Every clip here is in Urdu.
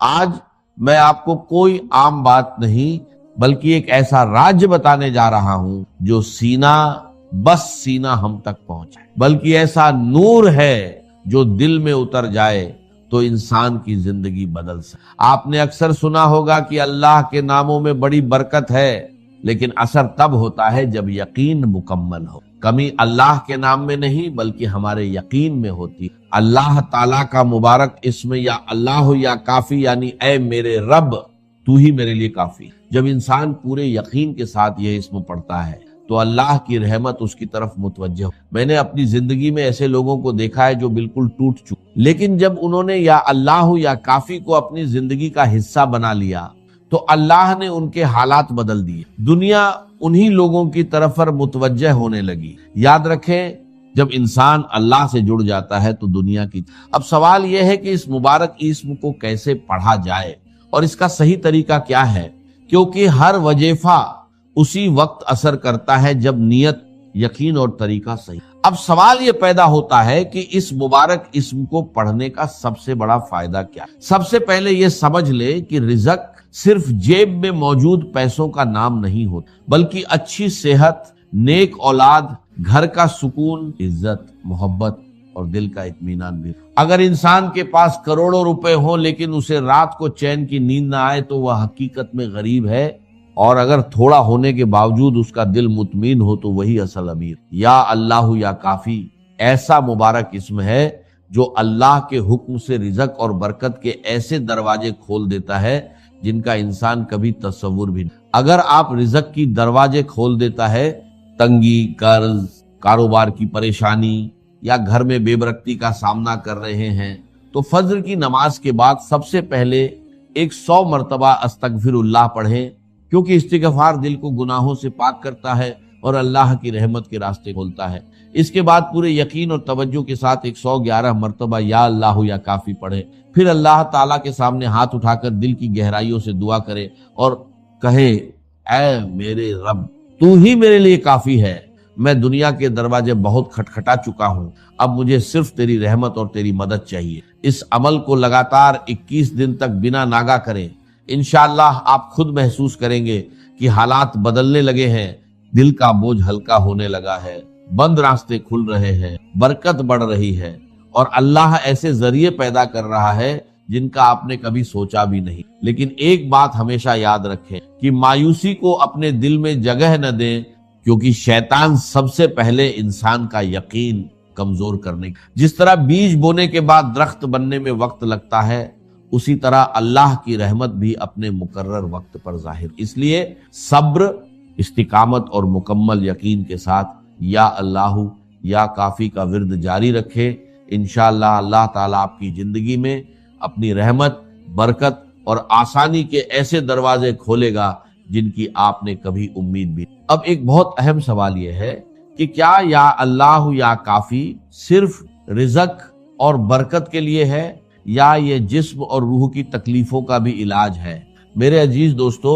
آج میں آپ کو کوئی عام بات نہیں بلکہ ایک ایسا راج بتانے جا رہا ہوں جو سینہ ہم تک پہنچے، بلکہ ایسا نور ہے جو دل میں اتر جائے تو انسان کی زندگی بدل سکے۔ آپ نے اکثر سنا ہوگا کہ اللہ کے ناموں میں بڑی برکت ہے، لیکن اثر تب ہوتا ہے جب یقین مکمل ہو۔ کمی اللہ کے نام میں نہیں بلکہ ہمارے یقین میں ہوتی۔ اللہ تعالیٰ کا مبارک اسم یا اللہ یا کافی، یعنی اے میرے رب تو ہی میرے لیے کافی۔ جب انسان پورے یقین کے ساتھ یہ اسم پڑھتا ہے تو اللہ کی رحمت اس کی طرف متوجہ ہو۔ میں نے اپنی زندگی میں ایسے لوگوں کو دیکھا ہے جو بالکل ٹوٹ چکے، لیکن جب انہوں نے یا اللہ یا کافی کو اپنی زندگی کا حصہ بنا لیا تو اللہ نے ان کے حالات بدل دیے۔ دنیا انہی لوگوں کی طرف پر متوجہ ہونے لگی۔ یاد رکھیں، جب انسان اللہ سے جڑ جاتا ہے تو دنیا کی۔ اب سوال یہ ہے کہ اس مبارک اسم کو کیسے پڑھا جائے اور اس کا صحیح طریقہ کیا ہے، کیونکہ ہر وظیفہ اسی وقت اثر کرتا ہے جب نیت، یقین اور طریقہ صحیح۔ اب سوال یہ پیدا ہوتا ہے کہ اس مبارک اسم کو پڑھنے کا سب سے بڑا فائدہ کیا ہے؟ سب سے پہلے یہ سمجھ لے کہ رزق صرف جیب میں موجود پیسوں کا نام نہیں ہوتا، بلکہ اچھی صحت، نیک اولاد، گھر کا سکون، عزت، محبت اور دل کا اطمینان بھی۔ اگر انسان کے پاس کروڑوں روپے ہوں لیکن اسے رات کو چین کی نیند نہ آئے تو وہ حقیقت میں غریب ہے، اور اگر تھوڑا ہونے کے باوجود اس کا دل مطمئن ہو تو وہی اصل امیر۔ یا اللہ یا کافی ایسا مبارک اسم ہے جو اللہ کے حکم سے رزق اور برکت کے ایسے دروازے کھول دیتا ہے جن کا انسان کبھی تصور بھی نہیں۔ اگر آپ رزق کی دروازے کھول دیتا ہے، تنگی، قرض، کاروبار کی پریشانی یا گھر میں بے برکتی کا سامنا کر رہے ہیں تو فجر کی نماز کے بعد سب سے پہلے 100 مرتبہ استغفر اللہ پڑھیں، کیونکہ استغفار دل کو گناہوں سے پاک کرتا ہے اور اللہ کی رحمت کے راستے کھولتا ہے۔ اس کے بعد پورے یقین اور توجہ کے ساتھ 111 مرتبہ یا اللہ یا کافی پڑھے، پھر اللہ تعالیٰ کے سامنے ہاتھ اٹھا کر دل کی گہرائیوں سے دعا کرے اور کہے، اے میرے رب تو ہی میرے لیے کافی ہے، میں دنیا کے دروازے بہت کھٹکھٹا چکا ہوں، اب مجھے صرف تیری رحمت اور تیری مدد چاہیے۔ اس عمل کو لگاتار 21 دن تک بنا ناگا کریں، انشاءاللہ آپ خود محسوس کریں گے کہ حالات بدلنے لگے ہیں، دل کا بوجھ ہلکا ہونے لگا ہے، بند راستے کھل رہے ہیں، برکت بڑھ رہی ہے، اور اللہ ایسے ذریعے پیدا کر رہا ہے جن کا آپ نے کبھی سوچا بھی نہیں۔ لیکن ایک بات ہمیشہ یاد رکھیں کہ مایوسی کو اپنے دل میں جگہ نہ دیں، کیونکہ شیطان سب سے پہلے انسان کا یقین کمزور کرنے، جس طرح بیج بونے کے بعد درخت بننے میں وقت لگتا ہے، اسی طرح اللہ کی رحمت بھی اپنے مقرر وقت پر ظاہر۔ اس لیے صبر، استقامت اور مکمل یقین کے ساتھ یا اللہ یا کافی کا ورد جاری رکھے۔ انشاءاللہ اللہ تعالیٰ آپ کی زندگی میں اپنی رحمت، برکت اور آسانی کے ایسے دروازے کھولے گا جن کی آپ نے کبھی امید بھی۔ اب ایک بہت اہم سوال یہ ہے کہ کیا یا اللہ یا کافی صرف رزق اور برکت کے لیے ہے یا یہ جسم اور روح کی تکلیفوں کا بھی علاج ہے؟ میرے عزیز دوستو،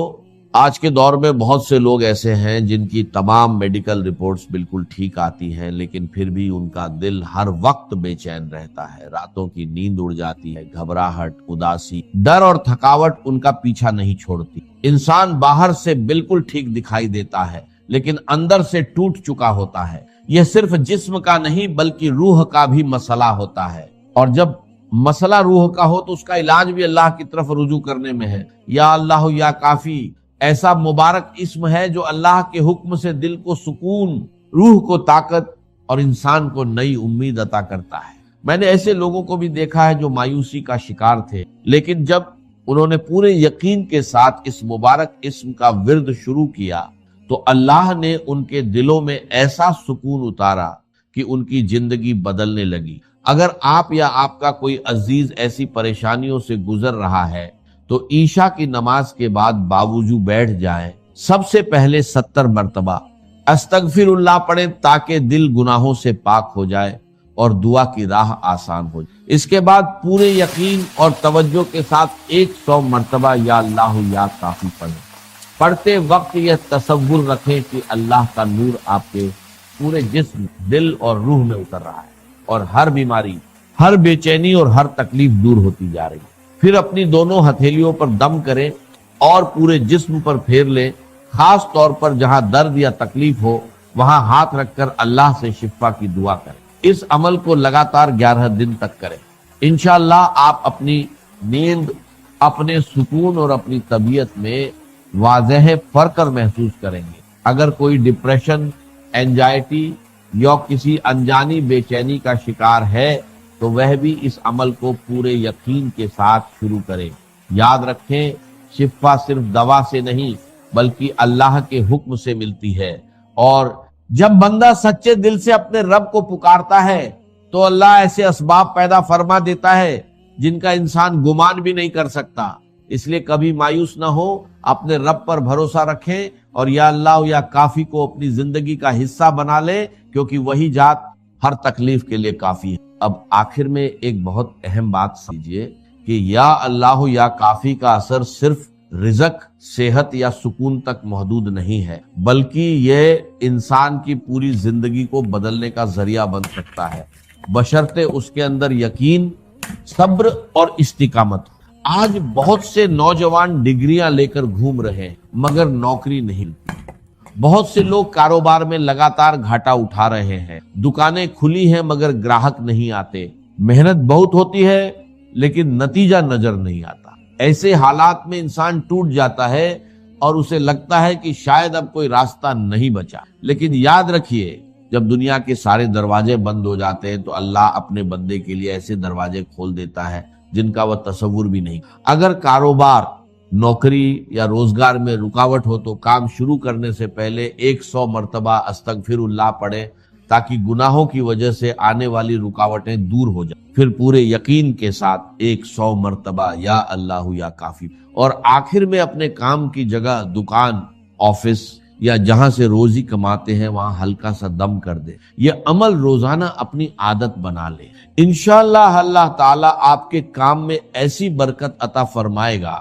آج کے دور میں بہت سے لوگ ایسے ہیں جن کی تمام میڈیکل رپورٹس بالکل ٹھیک آتی ہیں، لیکن پھر بھی ان کا دل ہر وقت بے چین رہتا ہے، راتوں کی نیند اڑ جاتی ہے، گھبراہٹ، اداسی، ڈر اور تھکاوٹ ان کا پیچھا نہیں چھوڑتی۔ انسان باہر سے بالکل ٹھیک دکھائی دیتا ہے لیکن اندر سے ٹوٹ چکا ہوتا ہے۔ یہ صرف جسم کا نہیں بلکہ روح کا بھی مسئلہ ہوتا ہے، اور جب مسئلہ روح کا ہو تو اس کا علاج بھی اللہ کی طرف رجوع کرنے میں ہے۔ یا اللہ یا کافی ایسا مبارک اسم ہے جو اللہ کے حکم سے دل کو سکون، روح کو طاقت اور انسان کو نئی امید عطا کرتا ہے۔ میں نے ایسے لوگوں کو بھی دیکھا ہے جو مایوسی کا شکار تھے، لیکن جب انہوں نے پورے یقین کے ساتھ اس مبارک اسم کا ورد شروع کیا تو اللہ نے ان کے دلوں میں ایسا سکون اتارا کہ ان کی زندگی بدلنے لگی۔ اگر آپ یا آپ کا کوئی عزیز ایسی پریشانیوں سے گزر رہا ہے تو عشاء کی نماز کے بعد باوضو بیٹھ جائیں، سب سے پہلے 70 مرتبہ استغفر اللہ پڑھیں تاکہ دل گناہوں سے پاک ہو جائے اور دعا کی راہ آسان ہو جائے۔ اس کے بعد پورے یقین اور توجہ کے ساتھ 100 مرتبہ یا اللہ یا کافی پڑھیں۔ پڑھتے وقت یہ تصور رکھیں کہ اللہ کا نور آپ کے پورے جسم، دل اور روح میں اتر رہا ہے اور ہر بیماری، ہر بے چینی اور ہر تکلیف دور ہوتی جا رہی ہے۔ پھر اپنی دونوں ہتھیلیوں پر دم کریں اور پورے جسم پر پھیر لیں، خاص طور پر جہاں درد یا تکلیف ہو وہاں ہاتھ رکھ کر اللہ سے شفا کی دعا کریں۔ اس عمل کو لگاتار 11 دن تک کریں۔ انشاءاللہ آپ اپنی نیند، اپنے سکون اور اپنی طبیعت میں واضح فرق محسوس کریں گے۔ اگر کوئی ڈپریشن، اینجائٹی یا کسی انجانی بے چینی کا شکار ہے تو وہ بھی اس عمل کو پورے یقین کے ساتھ شروع کرے۔ یاد رکھیں، شفا صرف دوا سے نہیں بلکہ اللہ کے حکم سے ملتی ہے، اور جب بندہ سچے دل سے اپنے رب کو پکارتا ہے تو اللہ ایسے اسباب پیدا فرما دیتا ہے جن کا انسان گمان بھی نہیں کر سکتا۔ اس لیے کبھی مایوس نہ ہو، اپنے رب پر بھروسہ رکھیں اور یا اللہ یا کافی کو اپنی زندگی کا حصہ بنا لیں، کیونکہ وہی ذات ہر تکلیف کے لیے کافی ہے۔ اب آخر میں ایک بہت اہم بات سمجھیے کہ یا اللہ یا کافی کا اثر صرف رزق، صحت یا سکون تک محدود نہیں ہے، بلکہ یہ انسان کی پوری زندگی کو بدلنے کا ذریعہ بن سکتا ہے، بشرطے اس کے اندر یقین، صبر اور استقامت۔ آج بہت سے نوجوان ڈگریاں لے کر گھوم رہے ہیں مگر نوکری نہیں ملتی۔ بہت سے لوگ کاروبار میں لگاتار گھاٹا اٹھا رہے ہیں، دکانیں کھلی ہیں مگر گراہک نہیں آتے، محنت بہت ہوتی ہے لیکن نتیجہ نظر نہیں آتا۔ ایسے حالات میں انسان ٹوٹ جاتا ہے اور اسے لگتا ہے کہ شاید اب کوئی راستہ نہیں بچا، لیکن یاد رکھیے جب دنیا کے سارے دروازے بند ہو جاتے ہیں تو اللہ اپنے بندے کے لیے ایسے دروازے کھول دیتا ہے جن کا وہ تصور بھی نہیں۔ اگر کاروبار، نوکری یا روزگار میں رکاوٹ ہو تو کام شروع کرنے سے پہلے 100 مرتبہ استغفر اللہ پڑھیں تاکہ گناہوں کی وجہ سے آنے والی رکاوٹیں دور ہو جائیں۔ پھر پورے یقین کے ساتھ 100 مرتبہ یا اللہ یا کافی، اور آخر میں اپنے کام کی جگہ، دکان، آفس یا جہاں سے روزی کماتے ہیں وہاں ہلکا سا دم کر دے۔ یہ عمل روزانہ اپنی عادت بنا لے۔ انشاءاللہ اللہ تعالیٰ آپ کے کام میں ایسی برکت عطا فرمائے گا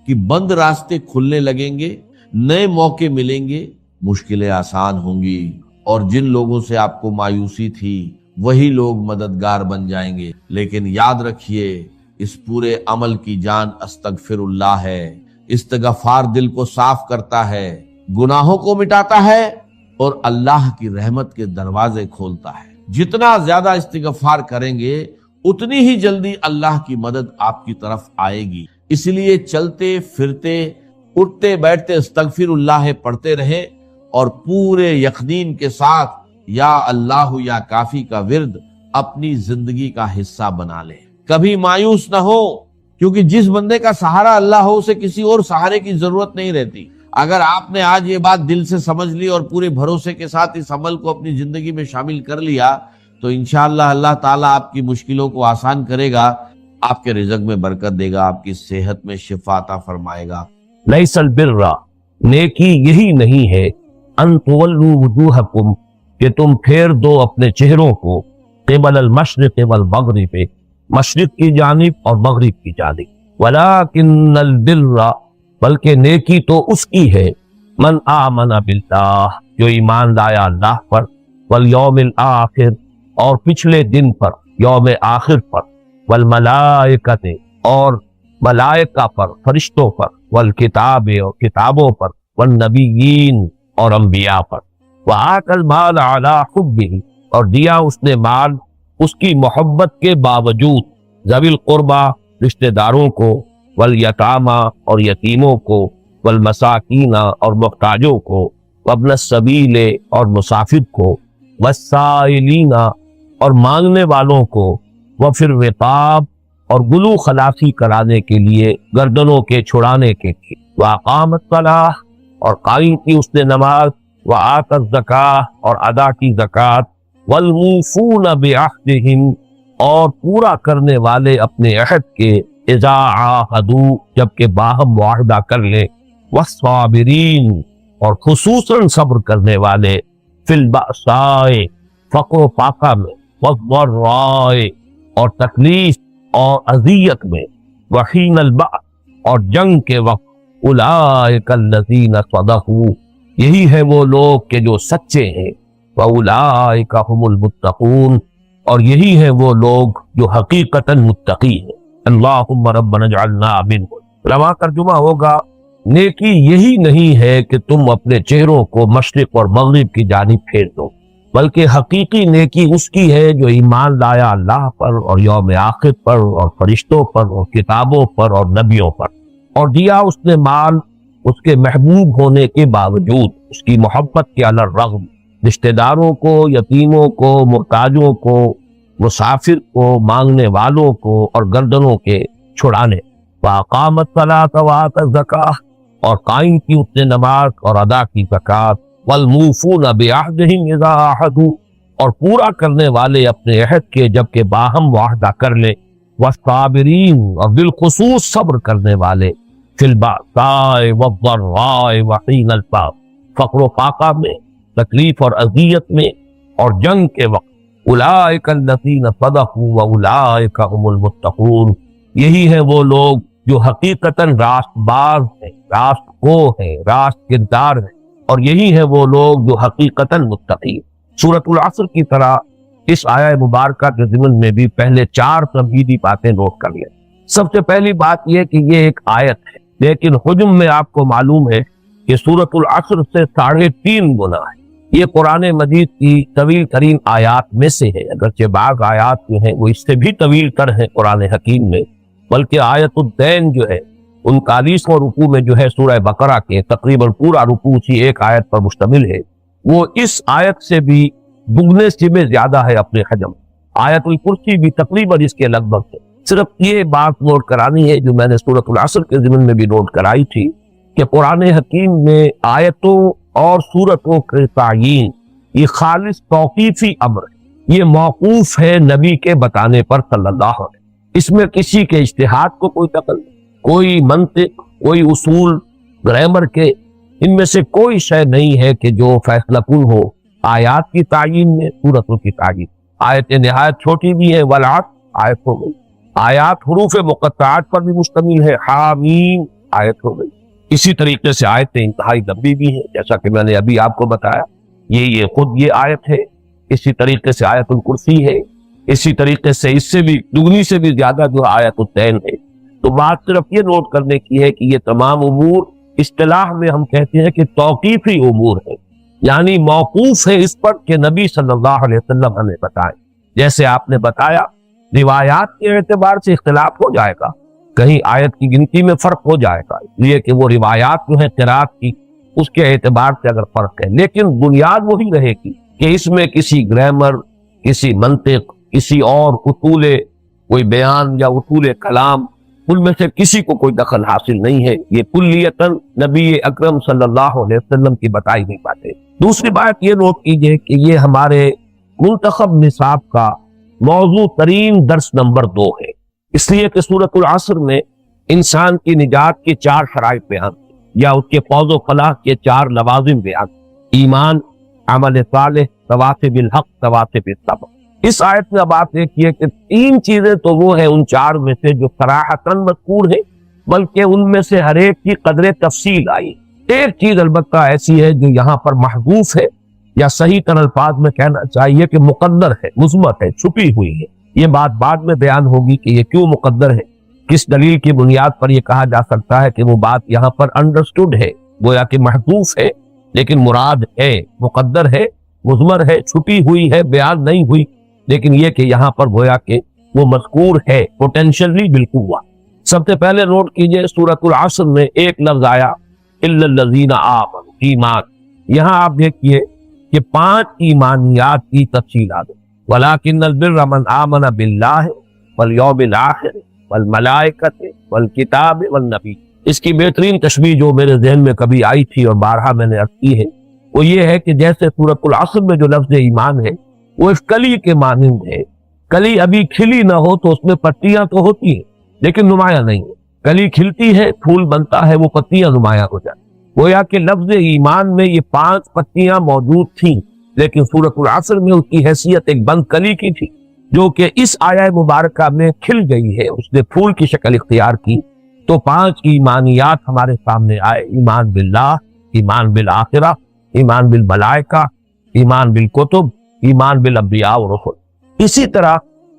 کہ بند راستے کھلنے لگیں گے، نئے موقع ملیں گے، مشکلیں آسان ہوں گی، اور جن لوگوں سے آپ کو مایوسی تھی وہی لوگ مددگار بن جائیں گے۔ لیکن یاد رکھیے اس پورے عمل کی جان استغفر اللہ ہے۔ استغفار دل کو صاف کرتا ہے، گناہوں کو مٹاتا ہے اور اللہ کی رحمت کے دروازے کھولتا ہے۔ جتنا زیادہ استغفار کریں گے اتنی ہی جلدی اللہ کی مدد آپ کی طرف آئے گی۔ اس لیے چلتے پھرتے، اٹھتے بیٹھتے استغفر اللہ پڑھتے رہیں اور پورے یقین کے ساتھ یا اللہ یا کافی کا ورد اپنی زندگی کا حصہ بنا لیں۔ کبھی مایوس نہ ہو، کیونکہ جس بندے کا سہارا اللہ ہو اسے کسی اور سہارے کی ضرورت نہیں رہتی۔ اگر آپ نے آج یہ بات دل سے سمجھ لی اور پورے بھروسے کے ساتھ اس عمل کو اپنی زندگی میں شامل کر لیا تو انشاءاللہ اللہ تعالیٰ آپ کی مشکلوں کو آسان کرے گا، آپ کے رزق میں برکت دے گا، آپ کی صحت میں شفا عطا فرمائے گا۔ لیس البر، نیکی یہی نہیں ہے، ان تولوا وجوہکم، کہ تم پھیر دو اپنے چہروں کو، قبل المشرق والمغرب، مشرق کی جانب اور مغرب کی جانب، ولکن البر، بلکہ نیکی تو اس کی ہے، من آمن باللہ، جو ایمان لایا اللہ پر، والیوم الآخر، اور پچھلے دن پر، یوم آخر پر، والملائکۃ، اور ملائکہ پر، فرشتوں پر، والکتاب، اور کتابوں پر، والنبیین، اور انبیاء پر، وآتى المال علی حبہ، اور دیا اس نے مال اس کی محبت کے باوجود، ذوی القربہ، رشتہ داروں کو، والیتامى، اور یتیموں کو، والمساکین، اور محتاجوں کو، وابن السبیل، اور مسافر کو، والسائلین، اور مانگنے والوں کو، وفی الرقاب، اور گلو خلاصی کرانے کے لیے، گردنوں کے چھڑانے کے لیے، واقام الصلاۃ، اور قائم کی اس نے نماز، وآتى الزکاۃ، اور ادا کی زکوٰۃ، والموفون بعہدہم، اور پورا کرنے والے اپنے عہد کے، اذا عاہدوا، جبکہ باہم معاہدہ کر لیں، والصابرین، اور خصوصاً صبر کرنے والے، فی البأساء، فقر و فاقہ میں، والضراء، اور تکلیف اور اذیت میں، وحین البأس، اور جنگ کے وقت، اولئک الذین صدقوا، یہی ہے وہ لوگ کہ جو سچے ہیں، وَأُولَئِكَ هُمُ الْمُتَّقُونَ، اور یہی ہے وہ لوگ جو حقیقتاً متقی ہیں۔ اللہم ربنا اجعلنا منہم۔ رواں ترجمہ ہوگا نیکی یہی نہیں ہے کہ تم اپنے چہروں کو مشرق اور مغرب کی جانب پھیر دو، بلکہ حقیقی نیکی اس کی ہے جو ایمان لایا اللہ پر اور یوم آخر پر اور فرشتوں پر اور کتابوں پر اور نبیوں پر، اور دیا اس نے مال اس کے محبوب ہونے کے باوجود، اس کی محبت کے علی الرغم، رشتہ داروں کو، یتیموں کو، محتاجوں کو، مسافر کو، مانگنے والوں کو اور گردنوں کے چھڑانے، وَأَقَامَ الصَّلَاةَ وَآتَى الزَّكَاةَ، اور قائم کی اس نے نماز اور ادا کی زکوٰۃ، وَالْمُوفُونَ بِعَهْدِهِمْ إِذَا عَاهَدُوا، اور پورا کرنے والے اپنے عہد کے جبکہ باہم معاہدہ کر لیں، وَالصَّابِرِينَ، اور بالخصوص صبر کرنے والے، فِي الْبَأْسَاءِ وَالضَّرَّاءِ وَحِينَ الْبَأْسِ، فقر و فاقہ میں، تکلیف اور اذیت میں اور جنگ کے وقت، اولئک الذین صدقوا واولئک هم المتقون، یہی ہیں وہ لوگ جو حقیقتاً راست باز ہیں، راست کو ہیں، راست کردار ہیں، اور یہی ہیں وہ لوگ جو حقیقتاً متقی ہیں۔ سورۃ العصر کی طرح اس آیہ مبارکہ کے ضمن میں بھی پہلے 4 تمہیدی باتیں نوٹ کر لیں۔ سب سے پہلی بات یہ کہ یہ ایک آیت ہے، لیکن حجم میں آپ کو معلوم ہے کہ سورۃ العصر سے 3.5 گنا ہے۔ یہ قرآن مجید کی طویل ترین آیات میں سے ہے، اگرچہ بعض آیات جو ہیں وہ اس سے بھی طویل تر ہیں قرآن حکیم میں، بلکہ آیت الدین جو ہے 39واں رکوع میں جو ہے سورہ بقرہ کے تقریباً پورا رکوع اسی ایک آیت پر مشتمل ہے، وہ اس آیت سے بھی دگنے سے میں زیادہ ہے اپنے حجم۔ آیت الکرسی بھی تقریباً اس کے لگ بھگ ہے۔ صرف یہ بات نوٹ کرانی ہے جو میں نے سورۃ العصر کے ضمن میں بھی نوٹ کرائی تھی کہ قرآن حکیم میں آیتوں اور سورتوں کے تعیین یہ خالص توقیفی امر ہے، یہ موقوف ہے نبی کے بتانے پر صلی اللہ علیہ وسلم۔ اس میں کسی کے اجتہاد کو کوئی دخل نہیں، کوئی منطق، کوئی اصول، گرامر کے ان میں سے کوئی شے نہیں ہے کہ جو فیصلہ کن ہو آیات کی تعیین میں، سورتوں کی تعیین۔ آیت نہایت چھوٹی بھی ہے، والعصر آیت ہو گئی، آیات حروف مقطعات پر بھی مشتمل ہے، حامیم آیت ہو گئی۔ اسی طریقے سے آیتیں انتہائی لمبی بھی ہیں، جیسا کہ میں نے ابھی آپ کو بتایا، یہ خود یہ آیت ہے۔ اسی طریقے سے آیت الکرسی ہے، اسی طریقے سے اس سے بھی دگنی سے بھی زیادہ جو آیت الدین ہے۔ تو بات صرف یہ نوٹ کرنے کی ہے کہ یہ تمام امور اصطلاح میں ہم کہتے ہیں کہ توقیفی امور ہے، یعنی موقوف ہے اس پر کہ نبی صلی اللہ علیہ وسلم ہمیں بتائیں۔ جیسے آپ نے بتایا روایات کے اعتبار سے اختلاف ہو جائے گا، کہیں آیت کی گنتی میں فرق ہو جائے گا، اس لیے کہ وہ روایات جو ہیں قرات کی اس کے اعتبار سے اگر فرق ہے، لیکن بنیاد وہی رہے گی کہ اس میں کسی گرامر، کسی منطق، کسی اور اصول کوئی بیان یا اصول کلام، ان میں سے کسی کو کوئی دخل حاصل نہیں ہے۔ یہ کلیتاً نبی اکرم صلی اللہ علیہ وسلم کی بتائی گئی باتیں۔ دوسری بات یہ نوٹ کیجئے کہ یہ ہمارے منتخب نصاب کا موضوع ترین درس نمبر 2 ہے، اس لیے کہ سورۃ العصر میں انسان کی نجات کی 4 شرائط بیان یا اس کے فوز و فلاح کے 4 لوازم بیان: ایمان، عمل صالح، تواسب الحق، تواسب الصبر۔ اس آیت میں اب آپ دیکھیے کہ 3 چیزیں تو وہ ہیں ان 4 میں سے جو صراحتاً مذکور ہیں، بلکہ ان میں سے ہر ایک کی قدر تفصیل آئی۔ ایک چیز البتہ ایسی ہے جو یہاں پر محذوف ہے، یا صحیح تر الفاظ میں کہنا چاہیے کہ مقدر ہے، مثبت ہے، چھپی ہوئی ہے۔ یہ بات بعد میں بیان ہوگی کہ یہ کیوں مقدر ہے، کس دلیل کی بنیاد پر یہ کہا جا سکتا ہے کہ وہ بات یہاں پر انڈرسٹوڈ ہے، گویا کہ محذوف ہے، لیکن مراد ہے، مقدر ہے، مضمر ہے، چھپی ہوئی ہے، بیان نہیں ہوئی، لیکن یہ کہ یہاں پر گویا کہ وہ مذکور ہے پوٹینشلی بالقوہ۔ سب سے پہلے نوٹ کیجئے سورۃ العصر میں ایک لفظ آیا الا الذین آمنوا، ایمان۔ یہاں آپ دیکھیے کہ 5 ایمانیات کی تفصیلات، وَلَٰكِنَّ الْبِرَّ مَنْ آمَنَ بِاللَّهِ وَالْيَوْمِ الْآخِرِ وَالْمَلَائِكَةِ وَالْكِتَابِ وَالنَّبِيِّ۔ اس کی بہترین تشبیہ جو میرے ذہن میں کبھی آئی تھی اور بارہا میں نے عرض کی ہے، وہ یہ ہے کہ جیسے سورۃ العصر میں جو لفظ ایمان ہے وہ اس کلی کے مانند ہے۔ کلی ابھی کھلی نہ ہو تو اس میں پتیاں تو ہوتی ہیں لیکن نمایاں نہیں ہے، کلی کھلتی ہے، پھول بنتا ہے، وہ پتیاں نمایاں ہو جاتی۔ گویا کہ لفظ ایمان میں یہ 5 پتیاں موجود تھیں، لیکن سورۃ العصر میں اس کی حیثیت ایک بند کلی کی تھی، جو کہ اس آیہ مبارکہ میں کھل گئی ہے، اس نے پھول کی شکل اختیار کی۔ تو 5 ایمانیات ہمارے سامنے آئے: ایمان باللہ، ایمان بالآخرہ، ایمان بالملائکہ، ایمان بالکتب، ایمان بالانبیاء و رسل۔ اسی طرح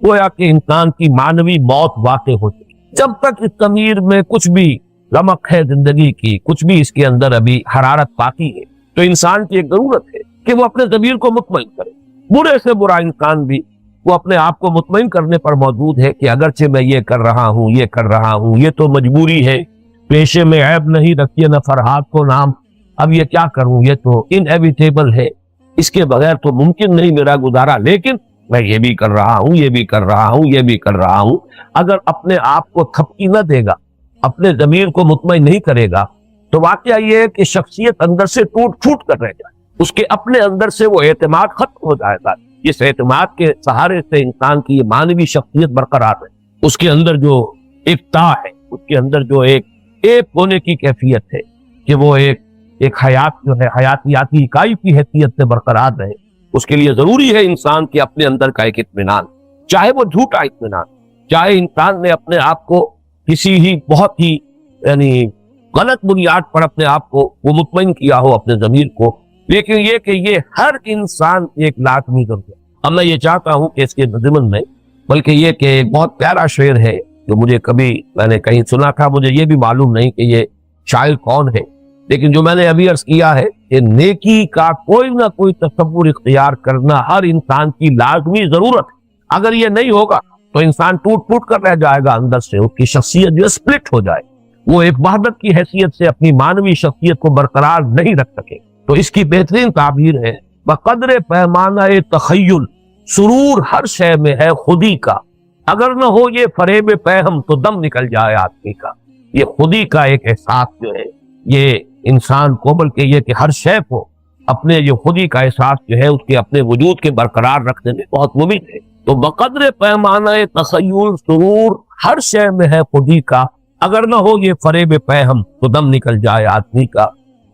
گویا کہ انسان کی معنوی موت واقع ہو چکی۔ جب تک اس ضمیر میں کچھ بھی رمق ہے زندگی کی، کچھ بھی اس کے اندر ابھی حرارت باقی ہے، تو انسان کی ایک ضرورت ہے کہ وہ اپنے ضمیر کو مطمئن کرے۔ برے سے برا انسان بھی وہ اپنے آپ کو مطمئن کرنے پر موجود ہے کہ اگرچہ میں یہ کر رہا ہوں، یہ کر رہا ہوں، یہ تو مجبوری ہے، پیشے میں عیب نہیں رکھیے نہ فرحات کو نام، اب یہ کیا کروں، یہ تو انیویٹیبل ہے، اس کے بغیر تو ممکن نہیں میرا گزارا، لیکن میں یہ بھی کر رہا ہوں، یہ بھی کر رہا ہوں، یہ بھی کر رہا ہوں۔ اگر اپنے آپ کو تھپکی نہ دے گا، اپنے ضمیر کو مطمئن نہیں کرے گا، تو واقعہ یہ ہے کہ شخصیت اندر سے ٹوٹ پھوٹ کر رہ جائے، اس کے اپنے اندر سے وہ اعتماد ختم ہو جائے گا۔ اس اعتماد کے سہارے سے انسان کی یہ مانوی شخصیت برقرار ہے، اس کے اندر جو ابتاع ہے، اس کے اندر جو ایک ہونے کی کیفیت ہے کہ وہ ایک حیات جو ہے حیاتیاتی اکائی کی حیثیت سے برقرار رہے، اس کے لیے ضروری ہے انسان کے اپنے اندر کا ایک اطمینان، چاہے وہ جھوٹا اطمینان، چاہے انسان نے اپنے آپ کو کسی ہی بہت ہی یعنی غلط بنیاد پر اپنے آپ کو وہ مطمئن کیا ہو اپنے ضمیر کو، لیکن یہ کہ یہ ہر انسان ایک لازمی ضرورت ہے۔ اب میں یہ چاہتا ہوں کہ اس کے ضمن میں بلکہ یہ کہ ایک بہت پیارا شعر ہے جو مجھے کبھی میں نے کہیں سنا تھا، مجھے یہ بھی معلوم نہیں کہ یہ شاعر کون ہے، لیکن جو میں نے ابھی عرض کیا ہے کہ نیکی کا کوئی نہ کوئی تصور اختیار کرنا ہر انسان کی لازمی ضرورت ہے۔ اگر یہ نہیں ہوگا تو انسان ٹوٹ پھوٹ کر رہ جائے گا، اندر سے اس کی شخصیت جو سپلٹ ہو جائے، وہ ایک وحدت کی حیثیت سے اپنی مانوی شخصیت کو برقرار نہیں رکھ سکے۔ تو اس کی بہترین تعبیر ہے بقدر پیمانہ تخیل سرور ہر شے میں ہے خودی کا، اگر نہ ہو یہ فریب پیہم تو دم نکل جائے آدمی کا۔ یہ خودی کا ایک احساس جو ہے یہ انسان کو، بلکہ یہ کہ ہر شے کو اپنے یہ خودی کا احساس جو ہے اس کے اپنے وجود کے برقرار رکھنے میں بہت مفید ہے۔ تو بقدر پیمانہ تخیل سرور ہر شے میں ہے خودی کا، اگر نہ ہو یہ فریب پیہم تو دم نکل جائے آدمی کا۔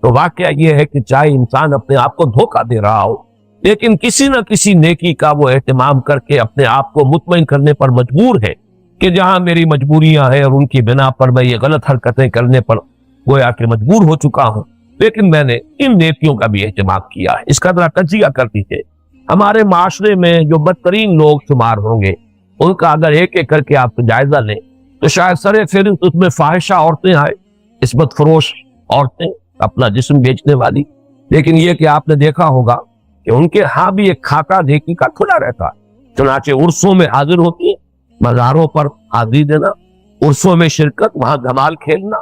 تو واقعہ یہ ہے کہ چاہے انسان اپنے آپ کو دھوکہ دے رہا ہو، لیکن کسی نہ کسی نیکی کا وہ اہتمام کر کے اپنے آپ کو مطمئن کرنے پر مجبور ہے کہ جہاں میری مجبوریاں ہیں اور ان کی بنا پر میں یہ غلط حرکتیں کرنے پر گویا کہ مجبور ہو چکا ہوں، لیکن میں نے ان نیکیوں کا بھی اہتمام کیا ہے۔ اس کا ذرا تجزیہ کر دیجیے، ہمارے معاشرے میں جو بدترین لوگ شمار ہوں گے ان کا اگر ایک ایک کر کے آپ جائزہ لیں تو شاید سرے فہرست اس میں فاحشہ عورتیں آئے، عصمت فروش عورتیں، اپنا جسم بیچنے والی، لیکن یہ کہ آپ نے دیکھا ہوگا کہ ان کے ہاں بھی ایک کھاتا نیکی کا کھلا رہتا ہے، چنانچہ عرسوں میں حاضر ہوتی ہے، مزاروں پر حاضری دینا، عرسوں میں شرکت، وہاں دھمال کھیلنا،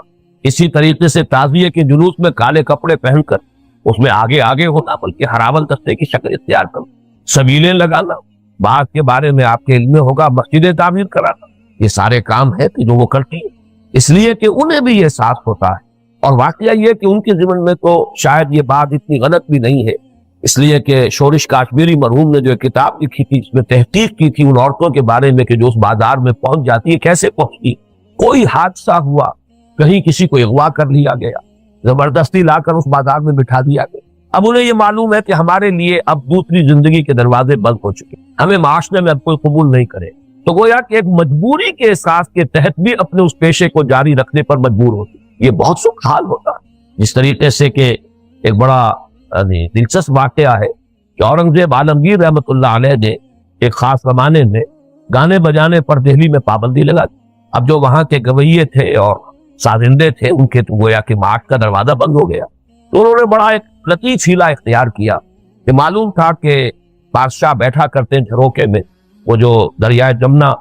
اسی طریقے سے تعزیے کے جلوس میں کالے کپڑے پہن کر اس میں آگے آگے ہونا، بلکہ ہراول دستے کی شکل اختیار کرنا، سبیلیں لگانا، بعض کے بارے میں آپ کے علم میں ہوگا مسجدیں تعمیر کرانا، یہ سارے کام ہیں کہ جو وہ کرتی ہیں، اس لیے کہ انہیں بھی یہ احساس ہوتا ہے۔ اور واقعہ یہ کہ ان کے ذمن میں تو شاید یہ بات اتنی غلط بھی نہیں ہے، اس لیے کہ شورش کاشمیری مرحوم نے جو ایک کتاب لکھی تھی اس میں تحقیق کی تھی ان عورتوں کے بارے میں کہ جو اس بازار میں پہنچ جاتی ہے، کیسے پہنچتی، کوئی حادثہ ہوا، کہیں کسی کو اغوا کر لیا گیا، زبردستی لا کر اس بازار میں بٹھا دیا گیا، اب انہیں یہ معلوم ہے کہ ہمارے لیے اب دوسری زندگی کے دروازے بند ہو چکے، ہمیں معاشرے میں اب کوئی قبول نہیں کرے، تو گویا کہ ایک مجبوری کے احساس کے تحت بھی اپنے اس پیشے کو جاری رکھنے پر مجبور ہوتی۔ یہ بہت سخت حال ہوتا ہے، جس طریقے سے کہ ایک بڑا دلچسپ واقعہ ہے کہ اورنگزیب عالمگیر رحمۃ اللہ علیہ نے ایک خاص زمانے میں گانے بجانے پر دہلی میں پابندی لگا دی۔ اب جو وہاں کے گویے تھے اور سازندے تھے ان کے تو گویا کہ معاش کا دروازہ بند ہو گیا، تو انہوں نے بڑا ایک لطیف ہیلا اختیار کیا کہ معلوم تھا کہ بادشاہ بیٹھا کرتے ہیں جھروکے میں، وہ جو دریائے جمنا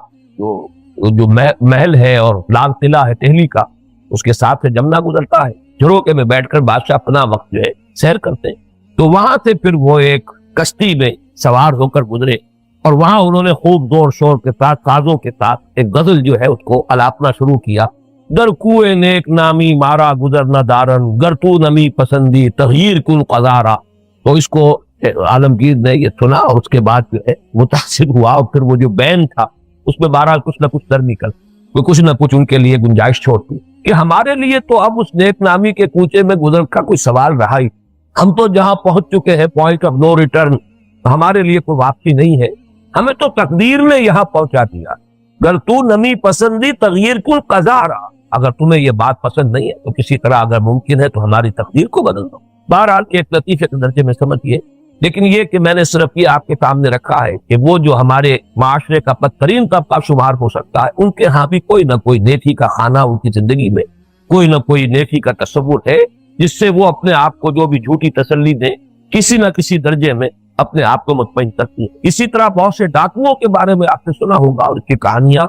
جو محل ہے اور لال قلعہ ہے دہلی کا، اس کے ساتھ سے جمنا گزرتا ہے، جھروکے میں بیٹھ کر بادشاہ اپنا وقت جو ہے سیر کرتے ہیں، تو وہاں سے پھر وہ ایک کشتی میں سوار ہو کر گزرے اور وہاں انہوں نے خوب زور شور کے ساتھ سازوں کے ساتھ ایک غزل جو ہے اس کو الاپنا شروع کیا۔ در کوئے نیک نامی مارا گزر نہ دارن، گر تو نمی پسندی تغییر کن قزارا۔ تو اس کو عالمگیر نے یہ سنا اور اس کے بعد جو ہے متاثر ہوا، اور پھر وہ جو بین تھا اس میں بہرحال کچھ نہ کچھ در نکل، کچھ نہ کچھ ان کے لیے گنجائش چھوڑتی کہ ہمارے لیے تو اب اس نیک نامی کے کوچے میں گزر کا کوئی سوال رہا ہی، ہم تو جہاں پہنچ چکے ہیں پوائنٹ آف نو ریٹرن، ہمارے لیے کوئی واپسی نہیں ہے، ہمیں تو تقدیر نے یہاں پہنچا دیا، گر تو نمی پسندی تغییر کن قزارا، اگر تمہیں یہ بات پسند نہیں ہے تو کسی طرح اگر ممکن ہے تو ہماری تقدیر کو بدل دو۔ بہرحال ایک لطیفے کے درجے میں سمجھیے لیکن یہ کہ میں نے صرف یہ آپ کے سامنے رکھا ہے کہ وہ جو ہمارے معاشرے کا بدترین طبقہ شمار ہو سکتا ہے، ان کے ہاں بھی کوئی نہ کوئی نیکی کا خانہ ان کی زندگی میں، کوئی نہ کوئی نیکی کا تصور ہے، جس سے وہ اپنے آپ کو جو بھی جھوٹی تسلی دیں کسی نہ کسی درجے میں اپنے آپ کو مطمئن کرتی ہے۔ اسی طرح بہت سے ڈاکوؤں کے بارے میں آپ نے سنا ہوگا، اور اس کی کہانیاں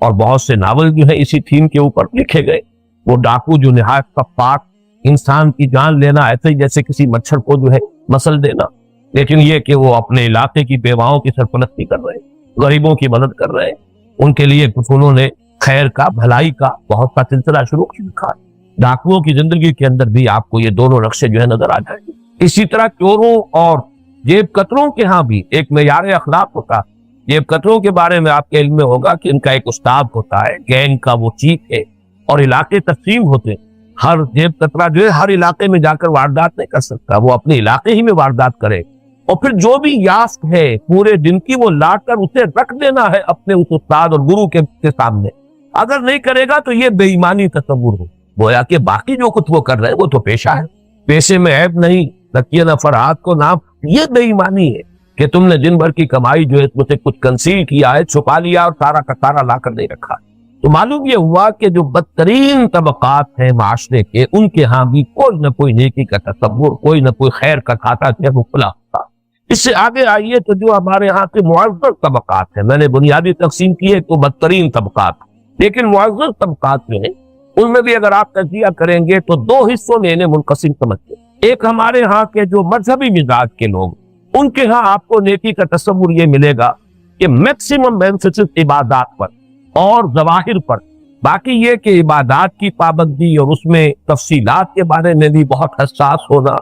اور بہت سے ناول جو ہیں اسی تھیم کے اوپر لکھے گئے۔ وہ ڈاکو جو نہایت پاک، انسان کی جان لینا ایسے ہی جیسے کسی مچھر کو جو ہے مسل دینا، لیکن یہ کہ وہ اپنے علاقے کی بیواؤں کی سرپرستی کر رہے ہیں، غریبوں کی مدد کر رہے ہیں، ان کے لیے کچھ انہوں نے خیر کا، بھلائی کا بہت سا سلسلہ شروع کیا۔ ڈاکوؤں کی زندگی کے اندر بھی آپ کو یہ دونوں نقشے جو ہے نظر آ جائیں گے۔ اسی طرح چوروں اور جیب کتروں کے ہاں بھی ایک معیار اخلاق ہوتا ہے۔ جیب کتروں کے بارے میں آپ کے علم میں ہوگا کہ ان کا ایک استاد ہوتا ہے، گینگ کا وہ چیف ہے، اور علاقے تقسیم ہوتے ہیں۔ ہر جیب کترا جو ہے ہر علاقے میں جا کر واردات نہیں کر سکتا، وہ اپنے علاقے ہی میں واردات کرے، اور پھر جو بھی یافت ہے پورے دن کی وہ لا کر اسے رکھ دینا ہے اپنے اس استاد اور گرو کے سامنے۔ اگر نہیں کرے گا تو یہ بے ایمانی تصور ہو، گویا کہ باقی جو کچھ وہ کر رہے ہیں وہ تو پیشہ ہے، پیشے میں عیب نہیں، تکیہ نہ فرہاد کو نام، یہ بے ایمانی ہے کہ تم نے دن بھر کی کمائی جو ہے اس میں سے کچھ کنسیل کیا ہے، چھپا لیا اور سارا کا سارا لا کر نہیں رکھا۔ تو معلوم یہ ہوا کہ جو بدترین طبقات ہیں معاشرے کے، ان کے ہاں بھی کوئی نہ کوئی نیکی کا تصور، کوئی نہ کوئی خیر کا کھاتا جو ہے وہ کھلا ہوتا۔ اس سے آگے آئیے تو جو ہمارے ہاں کے معزز طبقات ہیں، میں نے بنیادی تقسیم کی ہے تو بدترین طبقات، لیکن معزز طبقات جو ہیں ان میں بھی اگر آپ تجزیہ کریں گے تو دو حصوں میں انہیں منقسم سمجھتے ہیں۔ ایک ہمارے ہاں کے جو مذہبی مزاج کے لوگ، ان کے ہاں آپ کو نیکی کا تصور یہ ملے گا کہ میکسیمم ایمفیسس عبادات پر اور ظواہر پر، باقی یہ کہ عبادات کی پابندی اور اس میں تفصیلات کے بارے میں بھی بہت حساس ہونا،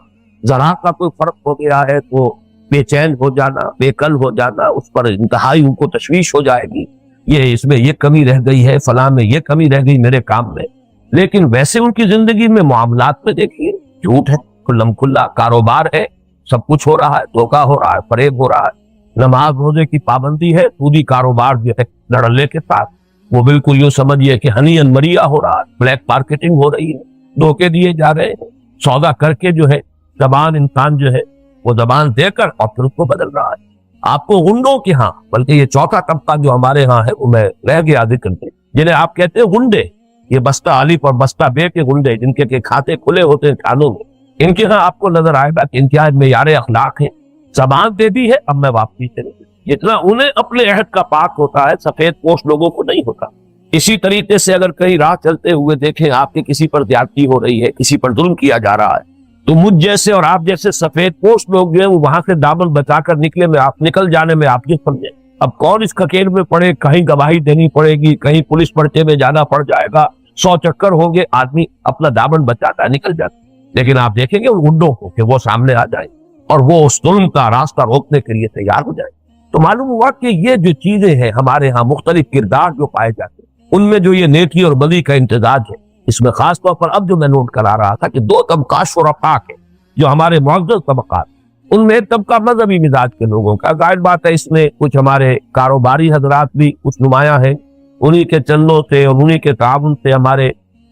ذرا کا کوئی فرق ہو گیا ہے تو بے چین ہو جانا، بے کل ہو جانا، اس پر انتہائی ان کو تشویش ہو جائے گی، یہ اس میں یہ کمی رہ گئی ہے، فلاں میں یہ کمی رہ گئی میرے کام میں۔ لیکن ویسے ان کی زندگی میں معاملات میں دیکھیے جھوٹ ہے، کھلم کھلا کاروبار ہے، سب کچھ ہو رہا ہے، دھوکہ ہو رہا ہے، فریب ہو رہا ہے، نماز روزے کی پابندی ہے، سودی کاروبار جو ہے دھڑلے کے ساتھ، وہ بالکل یوں سمجھیے کہ ہنی ان مریا ہو رہا ہے، بلیک مارکیٹنگ ہو رہی ہے، دھوکے دیے جا رہے ہیں، سودا کر کے جو ہے زبان انسان جو ہے وہ زبان دے کر اور پھر اس کو بدل رہا ہے۔ آپ کو غنڈوں کے ہاں، بلکہ یہ چوتھا طبقہ جو ہمارے ہاں ہے وہ میں رہ گیا ذکر میں، جنہیں آپ کہتے ہیں غنڈے، یہ بستہ الف اور بستہ بے کے غنڈے، جن کے کھاتے کھلے ہوتے ہیں کھانوں میں، ان کے ہاں آپ کو نظر آئے گا کہ ان کے معیار اخلاق ہے، زبان دے دی ہے اب میں واپسی سے نہیں، جتنا انہیں اپنے عہد کا پاک ہوتا ہے سفید پوش لوگوں کو نہیں ہوتا۔ اسی طریقے سے اگر کہیں راہ چلتے ہوئے دیکھیں آپ کے کسی پر زیادتی ہو رہی ہے، کسی پر ظلم کیا جا رہا ہے، تو مجھ جیسے اور آپ جیسے سفید پوش لوگ جو ہیں وہ وہاں سے دامن بچا کر نکل جانے میں آپ یہ سمجھیں، اب کون اس ککیر میں پڑے، کہیں گواہی دینی پڑے گی، کہیں پولیس پرچے میں جانا پڑ جائے گا، 100 چکر ہوں گے، آدمی اپنا دامن بچاتا ہے، نکل جاتا ہے۔ لیکن آپ دیکھیں گے ان گنڈوں کو کہ وہ سامنے آ جائیں اور وہ اس ظلم کا راستہ روکنے کے لیے تیار ہو جائیں، تو معلوم ہوا کہ یہ جو چیزیں ہیں ہمارے ہاں مختلف کردار جو پائے جاتے ہیں، ان میں جو یہ نیکی اور بدی کا امتزاج ہے، اس میں خاص طور پر اب جو میں نوٹ کرا رہا تھا کہ دو طبقات شرفاء کے، جو ہمارے معزز طبقات، ان میں ایک طبقہ مذہبی مزاج کے لوگوں کا، ظاہر بات ہے اس میں کچھ ہمارے کاروباری حضرات بھی کچھ نمایاں ہیں، انہی کے چندوں سے اور انہی کے تعاون سے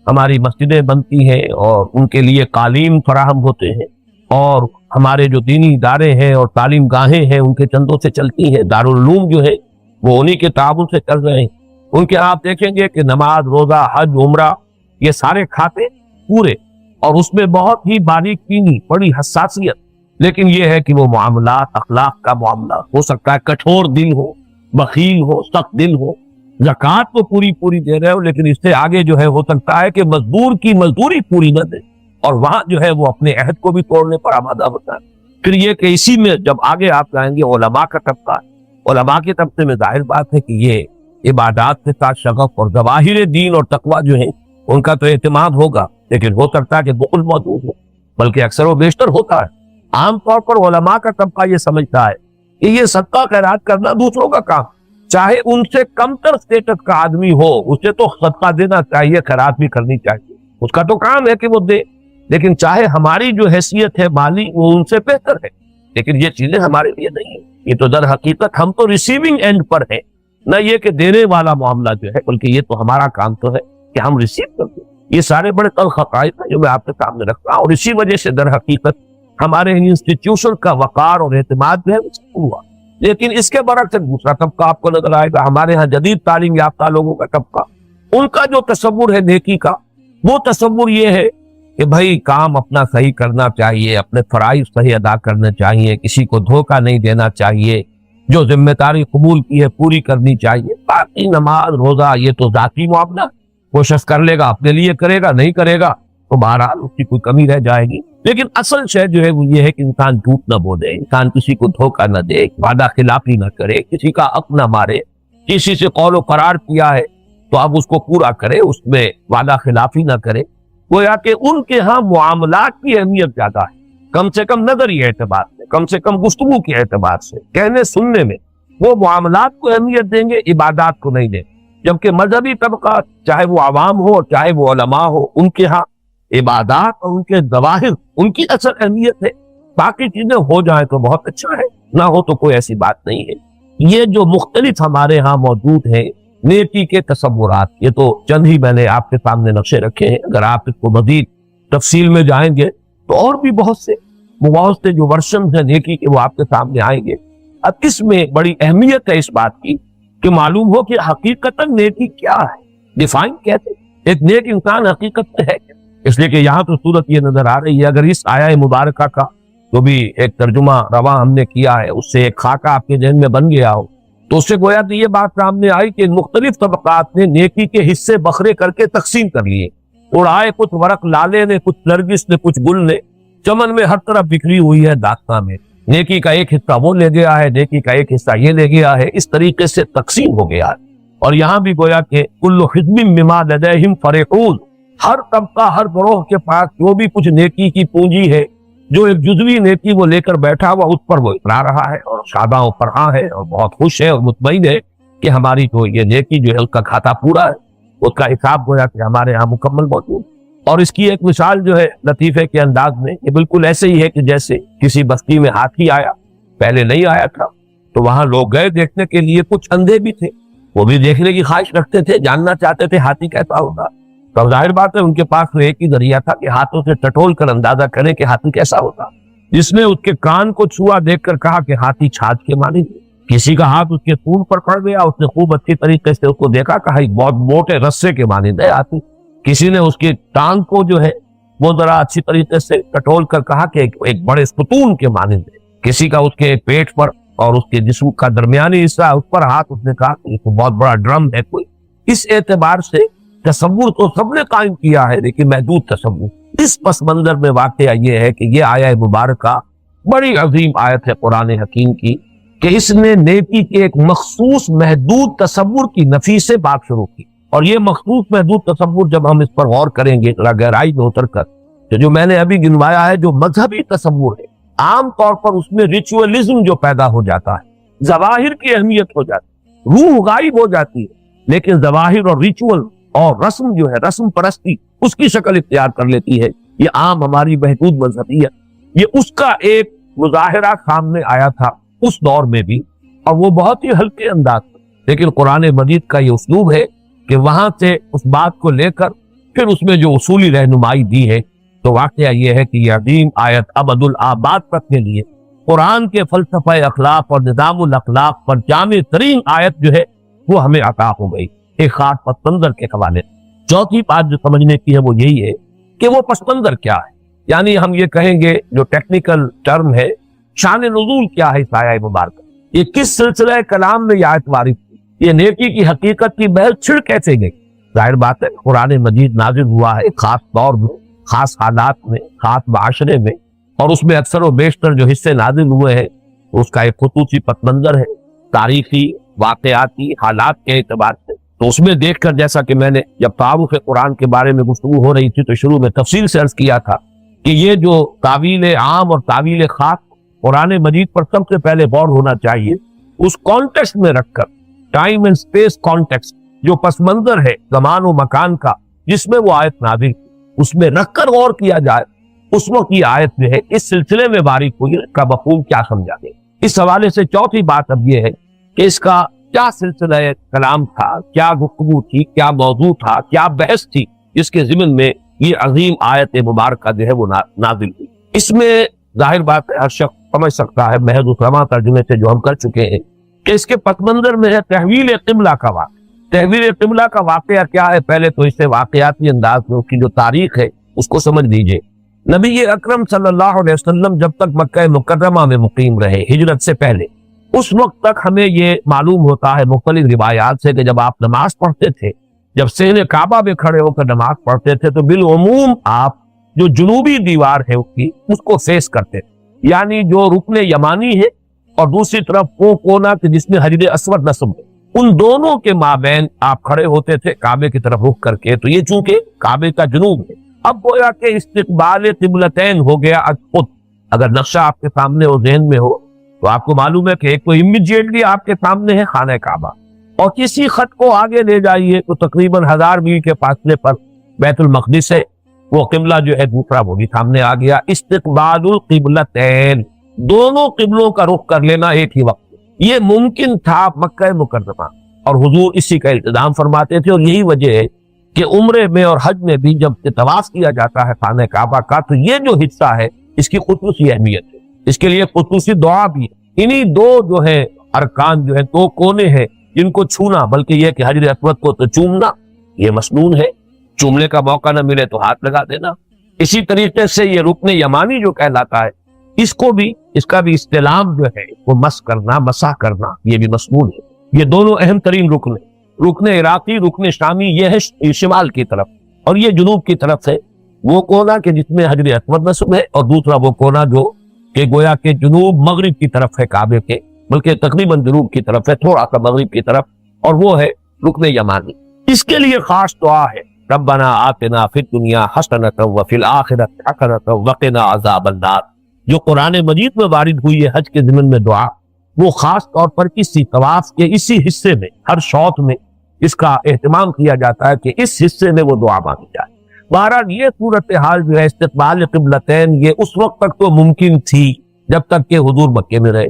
ہماری مسجدیں بنتی ہیں اور ان کے لیے قالین فراہم ہوتے ہیں، اور ہمارے جو دینی ادارے ہیں اور تعلیم گاہیں ہیں ان کے چندوں سے چلتی ہیں، دارالعلوم جو ہے وہ انہی کے تعاون سے چل رہے ہیں۔ ان کے آپ دیکھیں گے کہ نماز، روزہ، حج، عمرہ، یہ سارے کھاتے پورے، اور اس میں بہت ہی باریک بینی، بڑی حساسیت، لیکن یہ ہے کہ وہ معاملات، اخلاق کا معاملہ ہو سکتا ہے کٹھور دل ہو، بخیل ہو، سخت دل ہو، زکوٰۃ تو پوری دے رہے ہو، لیکن اس سے آگے جو ہے ہو سکتا ہے کہ مزدور کی مزدوری پوری نہ دے، اور وہاں جو ہے وہ اپنے عہد کو بھی توڑنے پر آمادہ ہوتا ہے۔ پھر یہ کہ اسی میں جب آگے آپ جائیں گے علماء کا طبقہ، علماء کے طبقے میں ظاہر بات ہے کہ یہ عبادات کے ساتھ شغف اور ظواہر دین اور تقویٰ جو ہیں ان کا تو اعتماد ہوگا، لیکن ہو سکتا ہے کہ بخل موجود ہو، بلکہ اکثر و بیشتر ہوتا ہے۔ عام طور پر علماء کا طبقہ یہ سمجھتا ہے کہ یہ صدقہ خیرات کرنا دوسروں کا کام، چاہے ان سے کم تر سٹیٹس کا آدمی ہو، اسے تو صدقہ دینا چاہیے، خیرات بھی کرنی چاہیے، اس کا تو کام ہے کہ وہ دے، لیکن چاہے ہماری جو حیثیت ہے مالی وہ ان سے بہتر ہے، لیکن یہ چیزیں ہمارے لیے نہیں ہیں، یہ تو در حقیقت ہم تو ریسیونگ اینڈ پر ہیں، نہ یہ کہ دینے والا معاملہ جو ہے، بلکہ یہ تو ہمارا کام تو ہے کہ ہم ریسیو کرتے ہیں۔ یہ سارے بڑے تلخ حقائق ہیں جو میں آپ کے سامنے رکھ رہا ہوں، اور اسی وجہ سے در حقیقت ہمارے انسٹیٹیوشن کا وقار اور اعتماد جو ہے وہ ہوا. لیکن اس کے برعکس دوسرا طبقہ آپ کو نظر آئے گا، ہمارے ہاں جدید تعلیم یافتہ لوگوں کا طبقہ، ان کا جو تصور ہے نیکی کا، وہ تصور یہ ہے کہ بھائی کام اپنا صحیح کرنا چاہیے، اپنے فرائض صحیح ادا کرنے چاہیے، کسی کو دھوکہ نہیں دینا چاہیے، جو ذمہ داری قبول کی ہے پوری کرنی چاہیے. باقی نماز روزہ یہ تو ذاتی معاملہ، وہ شخص کر لے گا اپنے لیے کرے گا، نہیں کرے گا تو بہرحال اس کی کوئی کمی رہ جائے گی. لیکن اصل شے جو ہے وہ یہ ہے کہ انسان جھوٹ نہ بولے، انسان کسی کو دھوکہ نہ دے، وعدہ خلافی نہ کرے، کسی کا حق نہ مارے، کسی سے قول و قرار کیا ہے تو اب اس کو پورا کرے، اس میں وعدہ خلافی نہ کرے. گویا کہ ان کے ہاں معاملات کی اہمیت زیادہ ہے، کم سے کم نظری اعتبار سے، کم گفتگو کے اعتبار سے، کہنے سننے میں وہ معاملات کو اہمیت دیں گے، عبادات کو نہیں دیں. جبکہ مذہبی طبقات چاہے وہ عوام ہو چاہے وہ علماء ہو، ان کے ہاں عبادات اور ان کے ظواہر ان کی اصل اہمیت ہے. باقی چیزیں ہو جائیں تو بہت اچھا ہے، نہ ہو تو کوئی ایسی بات نہیں ہے. یہ جو مختلف ہمارے ہاں موجود ہیں نیکی کے تصورات، یہ تو چند ہی میں نے آپ کے سامنے نقشے رکھے ہیں. اگر آپ اس کو مزید تفصیل میں جائیں گے تو اور بھی بہت سے جو ورژن ہیں نیکی کے وہ آپ کے سامنے آئیں گے. اب اس میں بڑی اہمیت ہے اس بات کی کہ معلوم ہو کہ حقیقتاً نیکی کیا ہے، ڈیفائن کہتے ہیں. ایک نیک انسان حقیقت میں ہے کیا؟ اس لیے کہ یہاں تو صورت یہ نظر آ رہی ہے، اگر اس آیہ مبارکہ کا جو بھی ایک ترجمہ رواں ہم نے کیا ہے اس سے ایک خاکہ آپ کے ذہن میں بن گیا ہو تو اس سے گویا کہ یہ بات سامنے آئی کہ مختلف طبقات نے نیکی کے حصے بکھرے کر کے تقسیم کر لیے. اڑائے کچھ ورق لالے نے، کچھ نرگس نے، کچھ گل نے، چمن میں ہر طرف بکھری ہوئی ہے داستان میں. نیکی کا ایک حصہ وہ لے گیا ہے، نیکی کا ایک حصہ یہ لے گیا ہے، اس طریقے سے تقسیم ہو گیا ہے. اور یہاں بھی گویا کہ کل حزب بما لدیہم فرحون، ہر طبقہ ہر گروہ کے پاس جو بھی کچھ نیکی کی پونجی ہے، جو ایک جزوی نیکی وہ لے کر بیٹھا ہوا اس پر وہ اترا رہا ہے اور شاداں و فرحاں ہے اور بہت خوش ہے اور مطمئن ہے کہ ہماری جو یہ نیکی جو ہے اس کا کھاتا پورا ہے، اس کا حساب گویا کہ ہمارے ہاں مکمل موجود. اور اس کی ایک مثال جو ہے لطیفے کے انداز میں، یہ بالکل ایسے ہی ہے کہ جیسے کسی بستی میں ہاتھی آیا، پہلے نہیں آیا تھا تو وہاں لوگ گئے دیکھنے کے لیے، کچھ اندھے بھی تھے، وہ بھی دیکھنے کی خواہش رکھتے تھے، جاننا چاہتے تھے ہاتھی کیسا ہوگا. تو ظاہر بات ہے ان کے پاس تو ایک ہی ذریعہ تھا کہ ہاتھوں سے ٹٹول کر اندازہ کریں کہ ہاتھی کیسا ہوگا. جس نے اس کے کان کو چھوا دیکھ کر کہا کہ ہاتھی چھاچ کے مانند. کسی کا ہاتھ اس کے خون پر پڑ گیا، اس نے خوب اچھی طریقے سے اس کو دیکھا، کہا ایک بہت موٹے رسے کے مانند ہے ہاتھی. کسی نے اس کی ٹانگ کو جو ہے وہ ذرا اچھی طریقے سے ٹٹول کر کہا کہ ایک بڑے ستون کے مانند ہے. کسی کا اس کے پیٹ پر اور اس کے جسم کا درمیانی حصہ اس پر ہاتھ، اس نے کہا کہ یہ بہت بڑا ڈرم ہے کوئی. اس اعتبار سے تصور تو سب نے قائم کیا ہے لیکن محدود تصور. اس پس منظر میں واقعہ یہ ہے کہ یہ آیہ مبارکہ بڑی عظیم آیت ہے قرآن حکیم کی کہ اس نے نیکی کے ایک مخصوص محدود تصور کی نفی سے بات شروع کی. اور یہ مخصوص محدود تصور جب ہم اس پر غور کریں گے ذرا گہرائی میں اتر کر تو جو میں نے ابھی گنوایا ہے جو مذہبی تصور ہے، عام طور پر اس میں ریچولزم جو پیدا ہو جاتا ہے، ظواہر کی اہمیت ہو جاتی ہے، روح غائب ہو جاتی ہے، لیکن ظواہر اور ریچول اور رسم جو ہے، رسم پرستی اس کی شکل اختیار کر لیتی ہے. یہ عام ہماری محدود مذہبیت، یہ اس کا ایک مظاہرہ سامنے آیا تھا اس دور میں بھی، اور وہ بہت ہی ہلکے انداز میں. لیکن قرآن مجید کا یہ اسلوب ہے کہ وہاں سے اس بات کو لے کر پھر اس میں جو اصولی رہنمائی دی ہے. تو واقعہ یہ ہے کہ یہ عظیم آیت ابد الآباد تک کے لیے قرآن کے فلسفہ اخلاق اور نظام الاخلاق پر جامع ترین آیت جو ہے وہ ہمیں عطا ہو گئی ایک خاص پس منظر کے حوالے. چوتھی بات جو سمجھنے کی ہے وہ یہی ہے کہ وہ پس منظر کیا ہے، یعنی ہم یہ کہیں گے جو ٹیکنیکل ٹرم ہے، شان نزول کیا ہے اس آیہ مبارکہ. یہ کس سلسلہ کلام میں یہ آیت وارد ہوئی، یہ نیکی کی حقیقت کی بحث چھڑ کیسے گئی. ظاہر بات ہے قرآن مجید نازل ہوا ہے خاص دور میں، خاص حالات میں، خاص معاشرے میں، اور اس میں اکثر و بیشتر جو حصے نازل ہوئے ہیں اس کا ایک خصوصی پس منظر ہے، تاریخی واقعاتی حالات کے اعتبار سے. تو اس میں دیکھ کر جیسا کہ میں نے جب تعارف قرآن کے بارے میں گفتگو ہو رہی تھی تو شروع میں تفصیل سے عرض کیا تھا کہ یہ جو تعویل عام اور تعویل خاص قرآن مجید پر سب سے پہلے غور ہونا چاہیے اس کانٹیکسٹ میں رکھ کر، ٹائم اینڈ سپیس کانٹیکسٹ جو پس منظر ہے زمان و مکان کا جس میں وہ آیت نازل اس میں رکھ کر غور کیا جائے. اس وقت یہ آیت جو ہے اس سلسلے میں باریک ہوئی کا مفہوم کیا سمجھا گیا. اس حوالے سے چوتھی بات اب یہ ہے کہ اس کا کیا سلسلہ کلام تھا، کیا گفتگو تھی، کیا موضوع تھا، کیا بحث تھی جس کے ضمن میں یہ عظیم آیت مبارکہ جو ہے وہ نازل ہوئی. اس میں ظاہر بات ہے ہر شخص سمجھ سکتا ہے محض اس رواں ترجمے سے جو ہم کر چکے ہیں کہ اس کے پس منظر میں ہے تحویل قبلہ کا واقعہ۔ تحویل قبلہ کا واقعہ کیا ہے؟ پہلے تو اس سے واقعاتی انداز میں اس کی جو تاریخ ہے اس کو سمجھ لیجئے۔ نبی اکرم صلی اللہ علیہ وسلم جب تک مکہ مکرمہ میں مقیم رہے ہجرت سے پہلے، اس وقت تک ہمیں یہ معلوم ہوتا ہے مختلف روایات سے کہ جب آپ نماز پڑھتے تھے، جب صحن کعبہ میں کھڑے ہو کر نماز پڑھتے تھے تو بالعموم آپ جو جنوبی دیوار ہے اس کو فیس کرتے تھے، یعنی جو رکن یمانی ہے اور دوسری طرف وہ کونا کہ جس میں حجر اسود نصب ہے، ان دونوں کے مابین آپ کھڑے ہوتے تھے کعبے کی طرف رخ کر کے۔ تو یہ چونکہ کعبے کا جنوب ہے، اب گویا کہ استقبال قبلتین ہو گیا از خود۔ اگر نقشہ آپ کے سامنے ہو، ذہن میں ہو، تو آپ کو معلوم ہے کہ ایک تو امیڈیٹلی آپ کے سامنے ہے خانہ کعبہ، اور کسی خط کو آگے لے جائیے تو تقریباً 1000 میل کے فاصلے پر بیت المقدس ہے، وہ قبلہ جو ہے دوسرا وہ بھی سامنے آ گیا۔ استقبال القبلتین، دونوں قبلوں کا رخ کر لینا ایک ہی وقت، یہ ممکن تھا مکہ مکرمہ، اور حضور اسی کا التزام فرماتے تھے۔ اور یہی وجہ ہے کہ عمرے میں اور حج میں بھی جب طواف کیا جاتا ہے خانہ کعبہ کا تو یہ جو حصہ ہے اس کی خصوصی اہمیت ہے، اس کے لیے خصوصی دعا بھی ہے۔ انہی دو جو ہے ارکان جو ہے، دو کونے ہیں جن کو چھونا، بلکہ یہ کہ حجر اسود کو تو چومنا یہ مسنون ہے، چومنے کا موقع نہ ملے تو ہاتھ لگا دینا۔ اسی طریقے سے یہ رکن یمانی جو کہلاتا ہے، اس کو بھی، اس کا بھی استلام جو ہے وہ مس کرنا، مسح کرنا، یہ بھی مسنون ہے۔ یہ دونوں اہم ترین رکن ہیں، رکن عراقی، رکن شامی، یہ ہے شمال کی طرف، اور یہ جنوب کی طرف ہے وہ کونا کہ جس میں حجر اسود نصب ہے، اور دوسرا وہ کونا جو کہ گویا کہ جنوب مغرب کی طرف ہے کعبے کے، بلکہ تقریباً جنوب کی طرف ہے، تھوڑا سا مغرب کی طرف، اور وہ ہے رکن یمانی۔ اس کے لیے خاص دعا ہے، ربنا آتنا فی الدنیا حسنۃ وفی الآخرۃ حسنۃ وقنا عذاب النار، جو قرآن مجید میں وارد ہوئی ہے حج کے ضمن میں دعا، وہ خاص طور پر اسی طواف کے اسی حصے میں، ہر شوط میں اس کا اہتمام کیا جاتا ہے کہ اس حصے میں وہ دعا مانگی جائے۔ بہرحال یہ صورتحال جو ہے استقبال قبلتین، یہ اس وقت تک تو ممکن تھی جب تک کہ حضور مکے میں رہے۔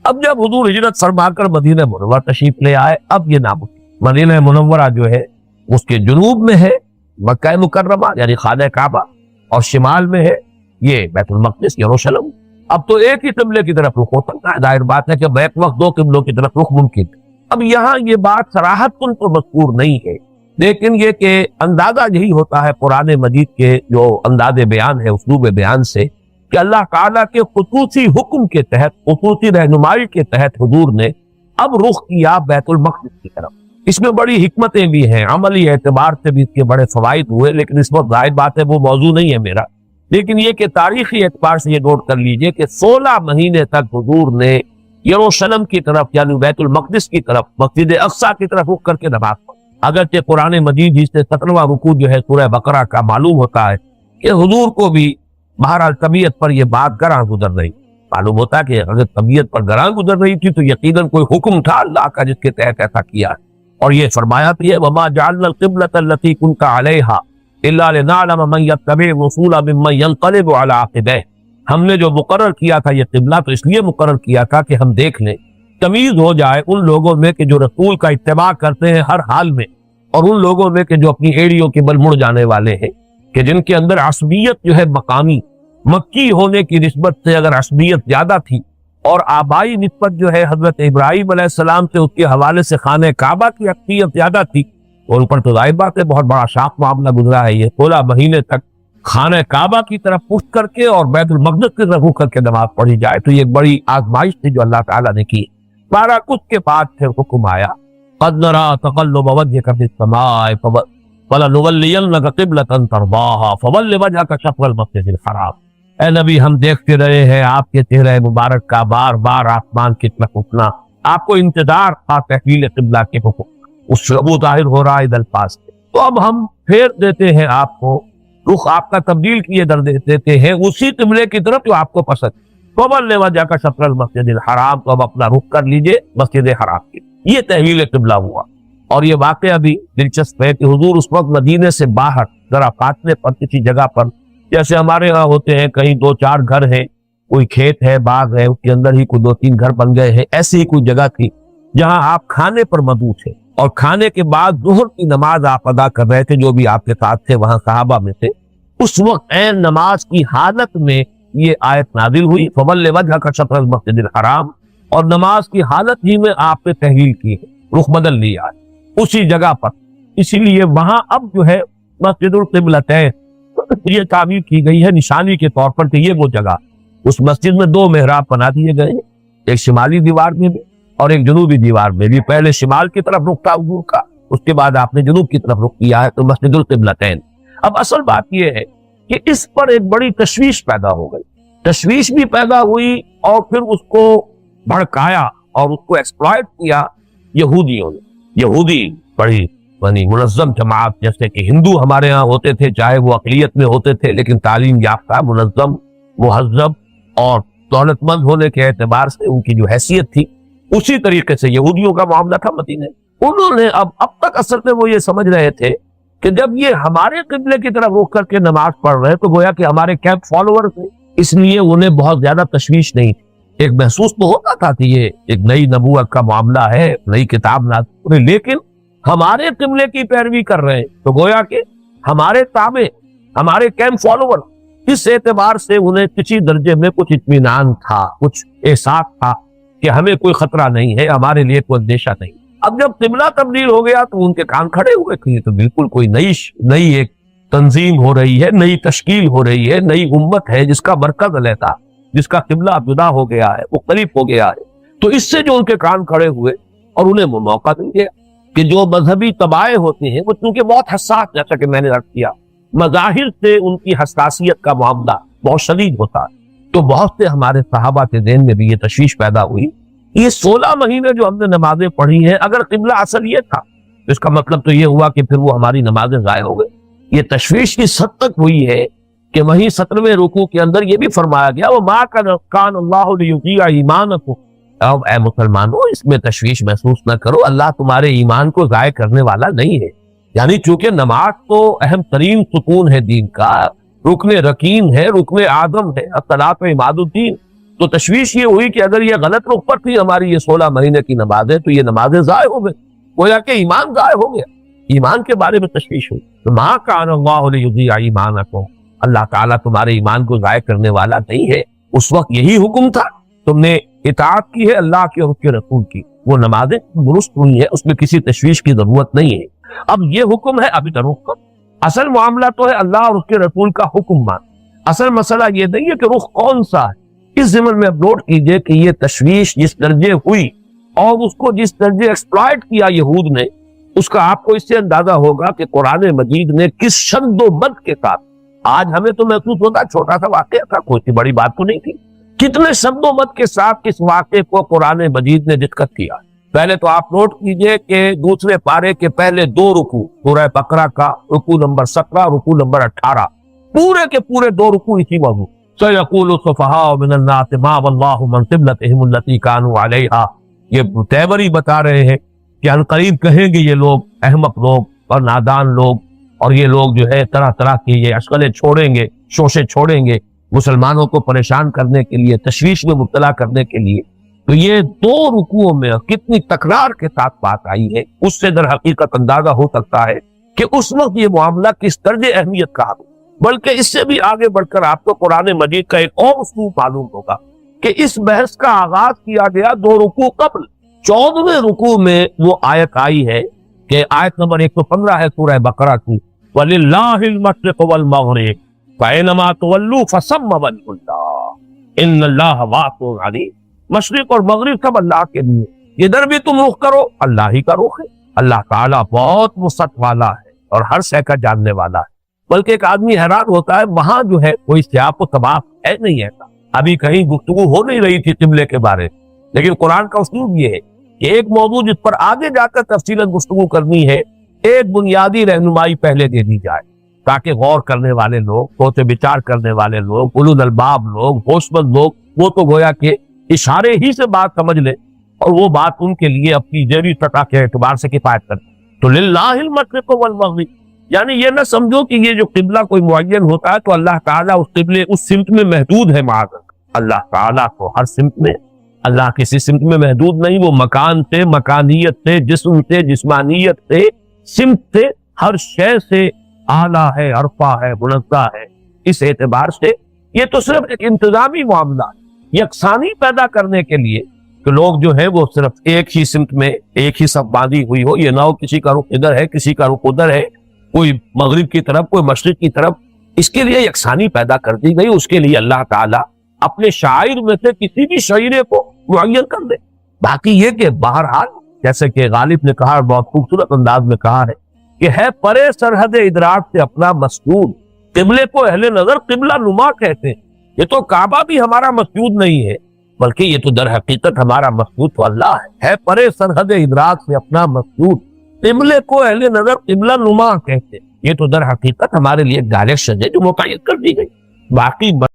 اب جب حضور ہجرت فرما کر مدینہ منورہ تشریف لے آئے، اب یہ ناممکن۔ مدینہ منورہ جو ہے اس کے جنوب میں ہے مکہ مکرمہ یعنی خانہ کعبہ، اور شمال میں ہے یہ بیت المقدس یروشلم۔ اب تو ایک ہی قبلے کی طرف رخ ہو سکتا ہے، ظاہر بات ہے کہ بیک وقت دو قبلوں کی طرف رخ ممکن ہے۔ اب یہاں یہ بات صراحت کن تو مذکور نہیں ہے، لیکن یہ کہ اندازہ یہی ہوتا ہے قرآن مجید کے جو انداز بیان ہے، اسلوب بیان سے، کہ اللہ تعالیٰ کے خصوصی حکم کے تحت، خصوصی رہنمائی کے تحت حضور نے اب رخ کیا بیت المقدس کی طرف۔ اس میں بڑی حکمتیں بھی ہیں، عملی اعتبار سے بھی اس کے بڑے فوائد ہوئے، لیکن اس وقت ظاہر بات ہے وہ موضوع نہیں ہے میرا، لیکن یہ کہ تاریخی اعتبار سے یہ نوٹ کر لیجئے کہ 16 مہینے تک حضور نے یروشلم کی طرف یعنی بیت المقدس کی طرف، مسجد اقصی کی طرف رخ کر کے نماز پڑھی۔ اگرچہ قرآن مجید جس سے 17واں رکوع جو ہے سورہ بقرہ کا معلوم ہوتا ہے کہ حضور کو بھی بہرحال طبیعت پر یہ بات گراں گزر رہی، معلوم ہوتا ہے کہ اگر طبیعت پر گراں گزر رہی تھی تو یقیناً کوئی حکم تھا اللہ کا جس کے تحت ایسا کیا ہے، اور یہ فرمایا بھی ہے وَمَا جَعَلْنَا الْقِبْلَةَ الَّتِي كُنْتَ عَلَيْهَا إِلَّا لِنَعْلَمَ مَن يَتَّبِعُ الرُّسُولَ مِمَّن يَنقَلِبُ عَلَىٰ عَقِبَيْهِ، ہم نے جو مقرر کیا تھا یہ قبلہ تو اس لیے مقرر کیا تھا کہ ہم دیکھ لیں، تمیز ہو جائے ان لوگوں میں کہ جو رسول کا اتباع کرتے ہیں ہر حال میں، اور ان لوگوں میں کہ جو اپنی ایڑیوں کے بل مڑ جانے والے ہیں، کہ جن کے اندر عصبیت جو ہے مقامی مکی ہونے کی نسبت سے اگر عصبیت زیادہ تھی، اور آبائی نسبت جو ہے حضرت ابراہیم علیہ السلام سے اس کے حوالے سے خانہ کعبہ کی عقیدت زیادہ تھی، اور ان پر تو ظاہر بات ہے بہت بڑا شاق معاملہ گزرا ہے۔ یہ 16 مہینے تک خانہ کعبہ کی طرف پشت کر کے اور بیت المقدس کی طرف رخ کر کے نماز پڑھی جائے، تو یہ ایک بڑی آزمائش تھی جو اللہ تعالیٰ نے کی۔ سارا کچھ کے بعد پھر حکم آیا قَدْ نَرَىٰ تَقَلُّبَ وَجْهِكَ فِي السَّمَاءِ فَلَنُوَلِّيَنَّكَ قِبْلَةً تَرْضَاهَا فَوَلِّ وَجْهَكَ شَطْرَ الْمَسْجِدِ الْحَرَامِ، اے نبی ہم دیکھتے رہے ہیں آپ کے چہرہ مبارک کا بار بار آسمان کی طرف اٹھنا، آپ کو انتظار تھا تحویل قبلہ کے حکم، اس سے وہ ظاہر ہو رہا ہے ادھر پاس، تو اب ہم پھیر دیتے ہیں آپ کو، رخ آپ کا تبدیل کیے در دیتے ہیں اسی قبلے کی طرف جو آپ کو پسند۔ فَوَلِّ وَجْهَكَ شَطْرَ الْمَسْجِدِ الْحَرَامِ، تو اب اپنا رخ کر لیجئے مسجد حرام کی۔ یہ تحویل قبلہ ہوا، اور یہ واقعہ بھی دلچسپ ہے کہ حضور اس وقت مدینے سے باہر ذرا فاصلے پر کسی جگہ پر، جیسے ہمارے ہاں ہوتے ہیں کہیں 2-4 گھر ہیں، کوئی کھیت ہے، باغ ہے، اس کے اندر ہی کوئی 2-3 گھر بن گئے ہیں، ایسی ہی کوئی جگہ تھی جہاں آپ کھانے پر مدعو تھے، اور کھانے کے بعد ظہر کی نماز آپ ادا کر رہے تھے، جو بھی آپ کے ساتھ تھے وہاں صحابہ میں سے، اس وقت عین نماز کی حالت میں یہ آیت نازل ہوئی فَوَلِّ وَجْهَكَ شَطْرَ الْمَسْجِدِ الْحَرَامِ، اور نماز کی حالت ہی میں آپ نے تحلیل کی ہے، رخ بدل لیا ہے اسی جگہ پر، اسی لیے وہاں اب جو ہے مسجد القبلتین یہ تعمیر کی گئی ہے نشانی کے طور پر کہ یہ وہ جگہ، اس مسجد میں 2 محراب بنا دیے گئے ہیں، ایک شمالی دیوار میں بھی اور ایک جنوبی دیوار میں بھی، پہلے شمال کی طرف رخ تھا حضور کا، اس کے بعد آپ نے جنوب کی طرف رخ کیا ہے تو مسجد القبلتین۔ اب اصل بات یہ ہے کہ اس پر ایک بڑی تشویش پیدا ہو گئی، تشویش بھی پیدا ہوئی اور پھر اس کو بھڑکایا اور اس کو ایکسپلائٹ کیا یہودیوں نے۔ یہودی بڑی منظم جماعت، جیسے کہ ہندو ہمارے ہاں ہوتے تھے، چاہے وہ اقلیت میں ہوتے تھے لیکن تعلیم یافتہ، منظم، مہذب اور دولت مند ہونے کے اعتبار سے ان کی جو حیثیت تھی، اسی طریقے سے یہودیوں کا معاملہ تھا مدینے۔ انہوں نے اب تک اصل میں وہ یہ سمجھ رہے تھے کہ جب یہ ہمارے قبلے کی طرف رخ کر کے نماز پڑھ رہے تو گویا کہ ہمارے کیمپ فالوور تھے، اس لیے انہیں بہت زیادہ تشویش نہیں تھی۔ ایک محسوس تو ہوتا تھا کہ یہ ایک نئی نبوت کا معاملہ ہے، نئی کتاب نازل، لیکن ہمارے قبلے کی پیروی کر رہے ہیں تو گویا کہ ہمارے تابع، ہمارے کیمپ فالوور، اس اعتبار سے انہیں کسی درجے میں کچھ اطمینان تھا، کچھ احساس تھا کہ ہمیں کوئی خطرہ نہیں ہے، ہمارے لیے کوئی اندیشہ نہیں۔ اب جب قبلہ تبدیل ہو گیا تو ان کے کان کھڑے ہوئے کہ یہ تو بالکل کوئی نئی ایک تنظیم ہو رہی ہے، نئی تشکیل ہو رہی ہے، نئی امت ہے جس کا مرکز علیحدہ، جس کا قبلہ جدا ہو گیا ہے، مختلف ہو گیا ہے۔ تو اس سے جو ان کے کان کھڑے ہوئے اور انہیں وہ موقع مل گیا کہ جو مذہبی تباہیں ہوتے ہیں وہ چونکہ بہت حساس، جیسا کہ میں نے عرض کیا، مظاہر سے ان کی حساسیت کا معاملہ بہت شدید ہوتا ہے، تو بہت سے ہمارے صحابہ کے ذہن میں بھی یہ تشویش پیدا ہوئی۔ یہ 16 مہینے جو ہم نے نمازیں پڑھی ہیں، اگر قبلہ اصل یہ تھا تو اس کا مطلب تو یہ ہوا کہ پھر وہ ہماری نمازیں ضائع ہو گئی۔ یہ تشویش کی حد تک ہوئی ہے کہ وہیں 17ویں رکوع کے اندر یہ بھی فرمایا گیا وَمَا كَانَ اللَّهُ لِيُضِيعَ إِيمَانَكُمْ، اب اے مسلمانوں اس میں تشویش محسوس نہ کرو، اللہ تمہارے ایمان کو ضائع کرنے والا نہیں ہے۔ یعنی چونکہ نماز تو اہم ترین ستون ہے دین کا، رکن رکین ہے، رکن اعظم ہے، الصلاۃ عماد الدین، تو تشویش یہ ہوئی کہ اگر یہ غلط رخ پر تھی ہماری یہ 16 مہینے کی نمازیں تو یہ نمازیں ضائع ہو گئی، گویا کہ ایمان ضائع ہو گیا، ایمان کے بارے میں تشویش ہوئی۔ مَا كَانَ اللَّهُ لِيُضِيعَ إِيمَانَكُمْ، اللہ تعالیٰ تمہارے ایمان کو ضائع کرنے والا نہیں ہے۔ اس وقت یہی حکم تھا، تم نے اطاعت کی ہے اللہ کی اور اس کے رسول کی، وہ نمازیں درست ہوئی ہیں، اس میں کسی تشویش کی ضرورت نہیں ہے۔ اب یہ حکم ہے ابھی رخ کا، اصل معاملہ تو ہے اللہ اور اس کے رسول کا حکم مان، اصل مسئلہ یہ نہیں ہے کہ رخ کون سا ہے۔ اس ضمن میں اب نوٹ کیجئے کہ یہ تشویش جس درجے ہوئی اور اس کو جس درجے ایکسپلائٹ کیا یہود نے، اس کا آپ کو اس سے اندازہ ہوگا کہ قرآن مجید نے کس شد و مد کے ساتھ، آج ہمیں تو محسوس ہوتا چھوٹا سا واقعہ تھا، کوئی سی بڑی بات تو نہیں تھی، کتنے شد و مد کے ساتھ کس واقعے کو قرآن مجید نے ڈسکس کیا۔ پہلے تو آپ نوٹ کیجئے کہ دوسرے پارے کے پہلے 2 رکوع، سورہ بقرہ کا رکوع نمبر 17، رکوع نمبر 18، پورے کے پورے 2 رکوع اسی موضوع، سَيَقُولُ السُّفَهَاءُ مِنَ النَّاسِ مَا وَلَّاهُمْ عَنْ قِبْلَتِهِمُ الَّتِي كَانُوا عَلَيْهَا، یہ تیوری بتا رہے ہیں کہ عنقریب کہیں گے یہ لوگ، احمق لوگ اور نادان لوگ، اور یہ لوگ جو ہے طرح طرح کی یہ اشغالیں چھوڑیں گے، شوشے چھوڑیں گے مسلمانوں کو پریشان کرنے کے لیے، تشویش میں مبتلا کرنے کے لیے۔ تو یہ 2 رکوعوں میں کتنی تکرار کے ساتھ بات آئی ہے، اس سے در حقیقت اندازہ ہو سکتا ہے کہ اس وقت یہ معاملہ کس درجے اہمیت کا ہے۔ بلکہ اس سے بھی آگے بڑھ کر آپ کو قرآن مجید کا ایک اور اسلوب معلوم ہوگا کہ اس بحث کا آغاز کیا گیا 2 رکوع قبل، 14ویں رکوع میں وہ آیت آئی ہے کہ آیت نمبر 115 ہے سورہ بقرہ کی، وَلِلَّهِ الْمَشْرِقُ وَالْمَغْرِبُ فَأَيْنَمَا تُوَلُّوا فَثَمَّ وَجْهُ اللَّهِ إِنَّ اللَّهَ وَاسِعٌ عَلِيمٌ، مشرق اور مغرب سب اللہ کے لیے، ادھر بھی تم رخ کرو اللہ ہی کا رخ ہے، اللہ تعالیٰ بہت وسعت والا ہے اور ہر شے کا جاننے والا ہے۔ بلکہ ایک آدمی حیران ہوتا ہے وہاں جو ہے کوئی سیاق و سباق ہے نہیں ایسا، ابھی کہیں گفتگو ہو نہیں رہی تھی قبلے کے بارے، لیکن قرآن کا اسلوب یہ ہے کہ ایک موضوع جس پر آگے جا کر تفصیلاً گفتگو کرنی ہے، ایک بنیادی رہنمائی پہلے دے دی جائے تاکہ غور کرنے والے لوگ، سوچ بچار کرنے والے لوگ، اولو الالباب لوگ، ہوش مند لوگ، وہ تو گویا کہ اشارے ہی سے بات سمجھ لے اور وہ بات ان کے لیے اپنی ذہنی سطح کے اعتبار سے کفایت کرے۔ تو للہ المشرق والمغرب، یعنی یہ نہ سمجھو کہ یہ جو قبلہ کوئی معین ہوتا ہے تو اللہ تعالیٰ اس قبلے اس سمت میں محدود ہے، معاذ اللہ تعالیٰ کو ہر سمت میں، اللہ کسی سمت میں محدود نہیں، وہ مکان سے، مکانیت سے، جسم سے، جسمانیت سے، سمت سے، ہر شے سے اعلیٰ ہے، عرفہ ہے، منزہ ہے۔ اس اعتبار سے یہ تو صرف ایک انتظامی معاملہ ہے، یکسانی پیدا کرنے کے لیے کہ لوگ جو ہیں وہ صرف ایک ہی سمت میں ایک ہی صف باندھی ہوئی ہو، یہ نہ ہو کسی کا رخ ادھر ہے کسی کا رخ ادھر ہے، کوئی مغرب کی طرف کوئی مشرق کی طرف، اس کے لیے یکسانی پیدا کر دی گئی۔ اس کے لیے اللہ تعالیٰ اپنے شاعر میں سے کسی بھی شعیرے کو معین کر دے۔ باقی یہ کہ بہرحال جیسے کہ غالب نے کہا، بہت خوبصورت انداز میں کہا ہے کہ ہے پرے سرحد ادراک سے اپنا مسجود، قبلے کو اہل نظر قبلہ نما کہتے ہیں۔ یہ تو کعبہ بھی ہمارا مسجود نہیں ہے، بلکہ یہ تو در حقیقت ہمارا مسجود تو اللہ ہے پرے سرحد ادراک سے اپنا مسجود، قبلے کو اہل نظر قبلہ نما کہتے ہیں۔ یہ تو در حقیقت ہمارے لیے ڈائریکشن ہے جو مقید کر دی گئی۔ باقی